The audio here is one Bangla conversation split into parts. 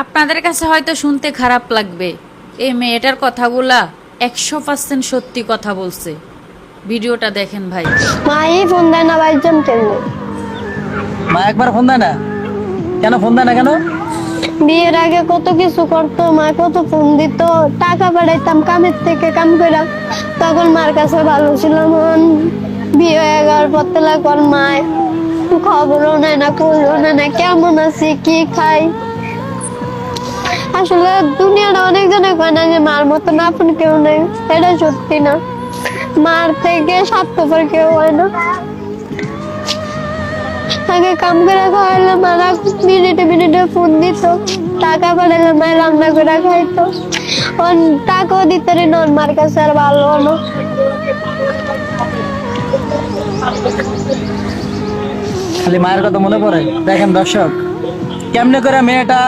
আপনাদের কাছে হয়তো শুনতে খারাপ লাগবে, এই মেয়েটার কথাগুলা 100% সত্যি কথা বলছে। ভিডিওটা দেখেন ভাই। মাই ফোন দেয় না ভাইজান কেমনে? মা একবার ফোন দেয় না কেন? ফোন দেয় না কেন? বিয়ের আগে কত কিছু করতো, মা কত ফোন দিত, টাকা পাঠাইতাম কামের থেকে কাম করে, তখন মার কাছে ভালো ছিলাম। বিয়ে হয়ে যাওয়ার পর থেকে এখন মায় খবরও নেয় না, খোঁজও নেয় না, কেমন আছি কি খাই। আসলে দুনিয়াটা অনেক জনে কয় না যে মার মতন আপন কেউ নেই, এটা সত্যি না। মার থেকে স্বার্থপর কেউ হয় না। আগে কাম করে খাওয়াইলে মারা মিনিটে মিনিটে ফোন দিত, টাকা পাঠাইলে মায়ের রান্না করে খাইতো, টাকাও দিতে নন মার কাছে আর ভালো হলো। খালি মায়ের কথা মনে পড়ে। দেখেন দর্শক, কেমনে করে মেয়েটা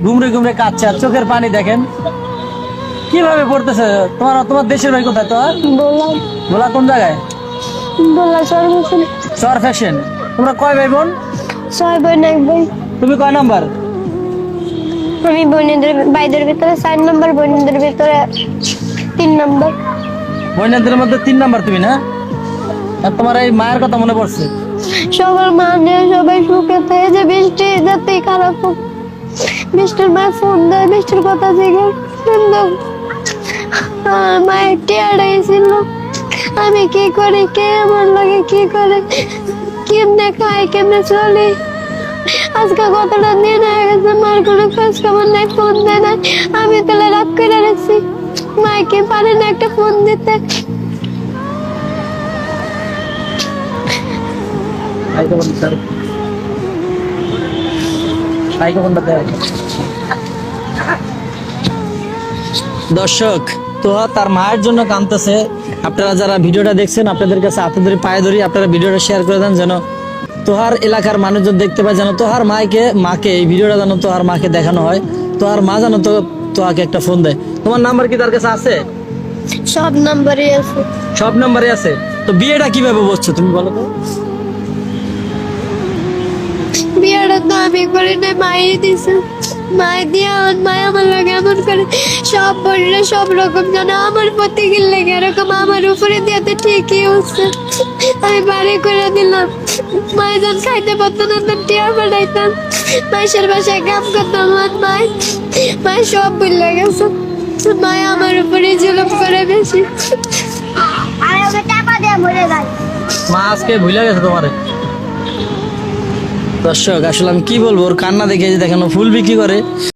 ঘুমরে ঘুমরে কাঁদছে, আর চোখের পানি দেখেন কিভাবে পড়তেছে। তোমার দেশের ভাই কোথায়? তো বললাম বলা কোন জায়গায়? বললাম সর্বশেষ চর ফ্যাশন। তোমরা কয় ভাই বোন? 6 বোন 1 ভাই। তুমি কয় নাম্বার? আমি ভাইদের ভিতরে 4 নম্বর, বোনদের ভিতরে 3 নম্বর। বোনদের মধ্যে 3 নাম্বার তুমি না? আর তোমার এই মায়ের কথা মনে পড়ছে? সবার মানে সবাই সুখে থাকে, যে বৃষ্টি যাতে খারাপ হোক, বৃষ্টির মায়ের ফোন দেয়, বৃষ্টির কথা জিজ্ঞেস কিন্তু মায়ের টিয়ারাই ছিল। আমি কি করি, কে আমার লাগে কি করে, কেমনে খাই কেমনে চলি। আজকে কতটা দিন হয়ে গেছে মার কোনো খোঁজ খবর নাই, ফোন দেয় না। আমি তাহলে রাগ করে রাখছি, মাকে পারে না একটা ফোন দিতে। দর্শক, তো তার মায়ের জন্য কাঁদতেছে। আপনারা যারা ভিডিওটা দেখছেন, আপনাদের কাছে আপনাদের পায়ে ধরি, আপনারা ভিডিওটা শেয়ার করে দেন যেন তোহার এলাকার মানুষজন দেখতে পায়, যেন তোহার মাকে এই ভিডিওটা যেন তোহার মাকে দেখানো হয়, তোহার মা যেন তোহাকে একটা ফোন দেয়। তোমার নাম্বার কি তার কাছে আছে? সব নাম্বারই আছে। সব নাম্বারে আছে। তো বিয়েটা কিভাবে বসছো তুমি বলো তো? বিয়েটা তো আমি করি না, মাই দিছে। মাই দিয়া মাই আমার লাগে এমন করে সব বললে সব রকম জানে আমার প্রতি গিলে এরকম আমার উপরে দিয়ে তো ঠিকই হচ্ছে। আমি বাড়ি করে দিলাম, মাই যখন খাইতে পারতো না তখন টিয়া পাঠাইতাম, মাইসের বাসায় কাম করতাম। মাই সব বললে গেছে, মাই আমার উপরে জুলুম করে বেশি। মা আজকে ভুলে গেছে তোমারে। দর্শক আসলে আমি কি বলবো, ওর কান্না দেখে যে দেখেন ফুল বিক্রি করে।